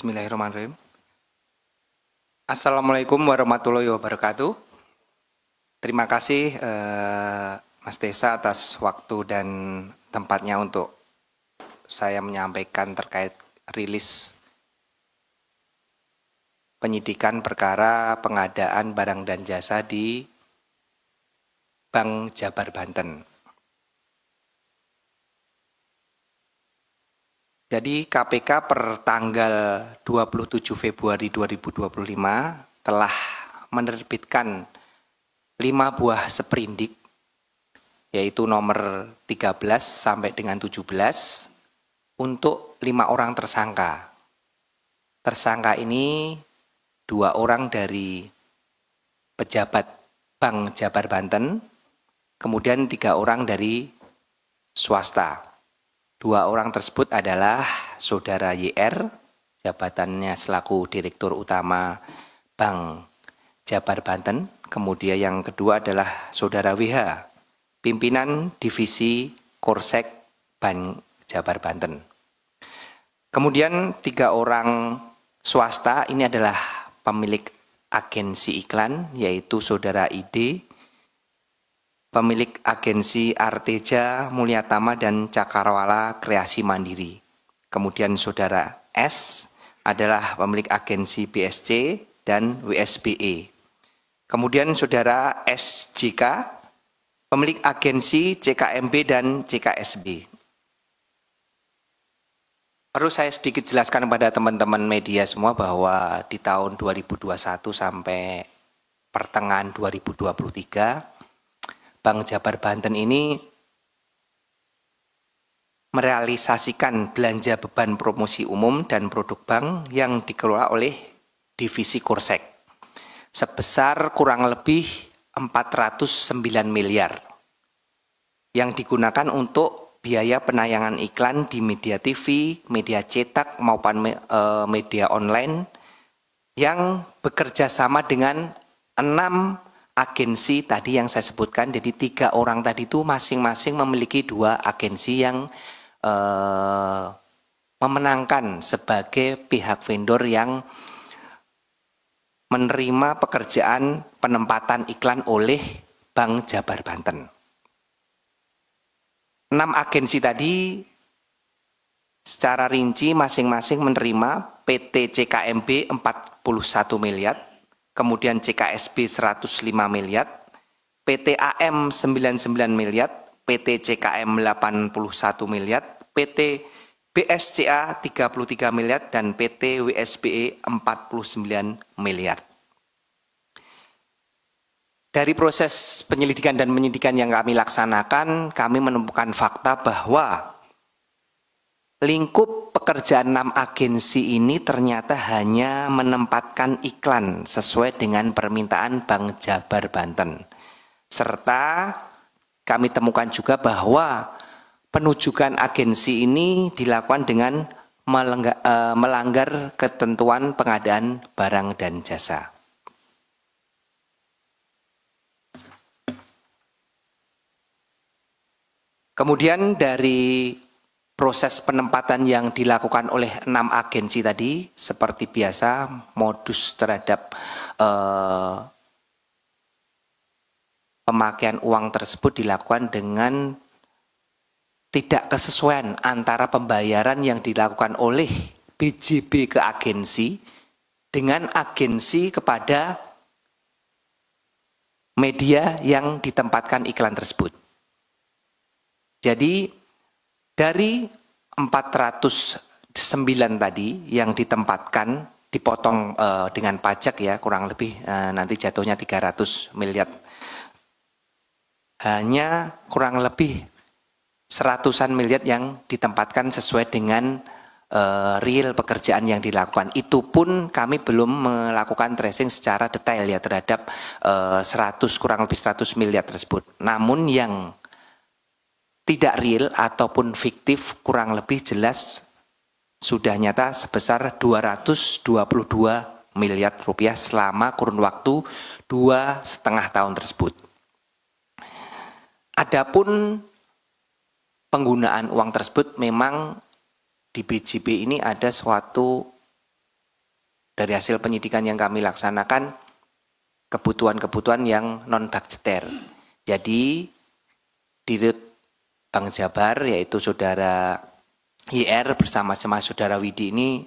Bismillahirrahmanirrahim. Assalamualaikum warahmatullahi wabarakatuh. Terima kasih Mas Desa atas waktu dan tempatnya untuk saya menyampaikan terkait rilis penyidikan perkara pengadaan barang dan jasa di Bank Jabar Banten. Jadi KPK per tanggal 27 Februari 2025 telah menerbitkan 5 buah seprindik, yaitu nomor 13 sampai dengan 17 untuk 5 orang tersangka. Tersangka ini 2 orang dari pejabat Bank Jabar Banten, kemudian 3 orang dari swasta. 2 orang tersebut adalah Saudara YR, jabatannya selaku Direktur Utama Bank Jabar Banten. Kemudian yang kedua adalah Saudara WH, pimpinan Divisi Korsek Bank Jabar Banten. Kemudian 3 orang swasta ini adalah pemilik agensi iklan, yaitu Saudara ID, pemilik agensi Arteja, Mulyatama, dan Cakrawala Kreasi Mandiri. Kemudian Saudara S adalah pemilik agensi BSC dan WSBE. Kemudian Saudara SJK, pemilik agensi CKMB dan CKSB. Perlu saya sedikit jelaskan kepada teman-teman media semua bahwa di tahun 2021 sampai pertengahan 2023, Bank Jabar Banten ini merealisasikan belanja beban promosi umum dan produk bank yang dikelola oleh Divisi Korsek sebesar kurang lebih 409 miliar yang digunakan untuk biaya penayangan iklan di media TV, media cetak maupun media online yang bekerja sama dengan 6 agensi tadi yang saya sebutkan. Jadi 3 orang tadi itu masing-masing memiliki 2 agensi yang memenangkan sebagai pihak vendor yang menerima pekerjaan penempatan iklan oleh Bank Jabar Banten. 6 agensi tadi secara rinci masing-masing menerima PT CKMB 41 miliar, kemudian CKSB 105 miliar, PT AM 99 miliar, PT CKM 81 miliar, PT BSCA 33 miliar, dan PT WSBE 49 miliar. Dari proses penyelidikan dan penyidikan yang kami laksanakan, kami menemukan fakta bahwa lingkup pekerjaan 6 agensi ini ternyata hanya menempatkan iklan sesuai dengan permintaan Bank Jabar Banten. Serta kami temukan juga bahwa penujukan agensi ini dilakukan dengan melanggar ketentuan pengadaan barang dan jasa. Kemudian dari proses penempatan yang dilakukan oleh 6 agensi tadi, seperti biasa modus terhadap pemakaian uang tersebut dilakukan dengan tidak kesesuaian antara pembayaran yang dilakukan oleh BJB ke agensi dengan agensi kepada media yang ditempatkan iklan tersebut. Jadi dari 409 tadi yang ditempatkan dipotong dengan pajak ya, kurang lebih nanti jatuhnya 300 miliar. Hanya kurang lebih 100-an miliar yang ditempatkan sesuai dengan real pekerjaan yang dilakukan. Itu pun kami belum melakukan tracing secara detail ya terhadap kurang lebih 100 miliar tersebut. Namun yang tidak real ataupun fiktif kurang lebih jelas sudah nyata sebesar 222 miliar rupiah selama kurun waktu 2,5 tahun tersebut. Adapun penggunaan uang tersebut memang di BJB ini ada suatu dari hasil penyidikan yang kami laksanakan kebutuhan-kebutuhan yang non-budgeter. Jadi Dirut Bank Jabar yaitu Saudara IR bersama-sama Saudara Widi ini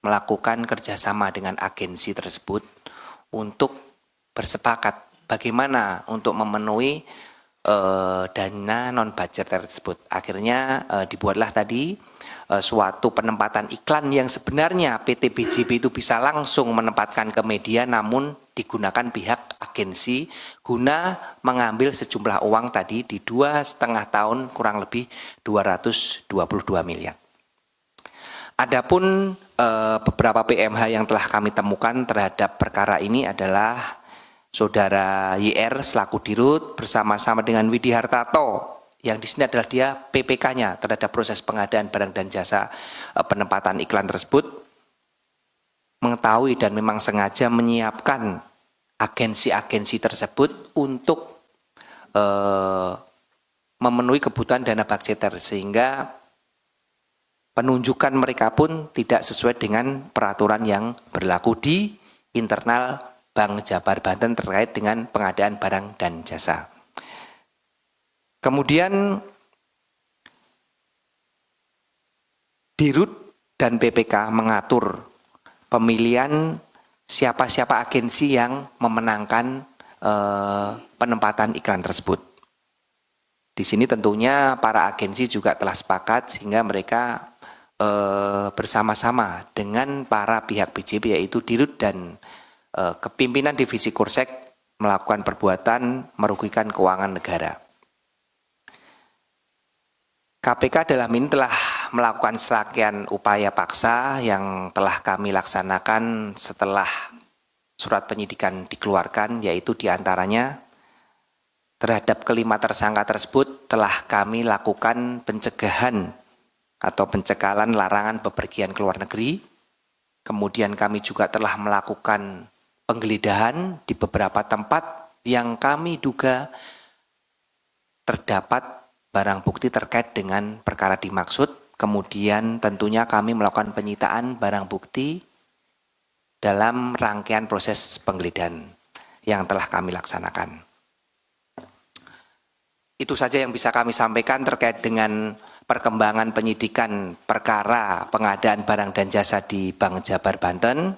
melakukan kerjasama dengan agensi tersebut untuk bersepakat bagaimana untuk memenuhi dana non-budgeter tersebut. Akhirnya dibuatlah tadi suatu penempatan iklan yang sebenarnya PT BJB itu bisa langsung menempatkan ke media, namun digunakan pihak agensi guna mengambil sejumlah uang tadi di 2,5 tahun kurang lebih 222 miliar. Adapun beberapa PMH yang telah kami temukan terhadap perkara ini adalah Saudara YR selaku Dirut bersama-sama dengan Widi Hartato yang di sini adalah dia PPK-nya terhadap proses pengadaan barang dan jasa penempatan iklan tersebut, mengetahui dan memang sengaja menyiapkan agensi-agensi tersebut untuk memenuhi kebutuhan dana budgeter sehingga penunjukan mereka pun tidak sesuai dengan peraturan yang berlaku di internal Bank Jabar Banten terkait dengan pengadaan barang dan jasa. Kemudian Dirut dan PPK mengatur pemilihan siapa-siapa agensi yang memenangkan penempatan iklan tersebut. Di sini tentunya para agensi juga telah sepakat sehingga mereka bersama-sama dengan para pihak BJB yaitu Dirut dan kepimpinan divisi Korsek melakukan perbuatan merugikan keuangan negara. KPK dalam ini telah melakukan serangkaian upaya paksa yang telah kami laksanakan setelah surat penyidikan dikeluarkan, yaitu diantaranya terhadap kelima tersangka tersebut telah kami lakukan pencegahan atau pencekalan larangan bepergian ke luar negeri. Kemudian kami juga telah melakukan penggeledahan di beberapa tempat yang kami duga terdapat barang bukti terkait dengan perkara dimaksud. Kemudian tentunya kami melakukan penyitaan barang bukti dalam rangkaian proses penggeledahan yang telah kami laksanakan. Itu saja yang bisa kami sampaikan terkait dengan perkembangan penyidikan perkara pengadaan barang dan jasa di Bank Jabar Banten.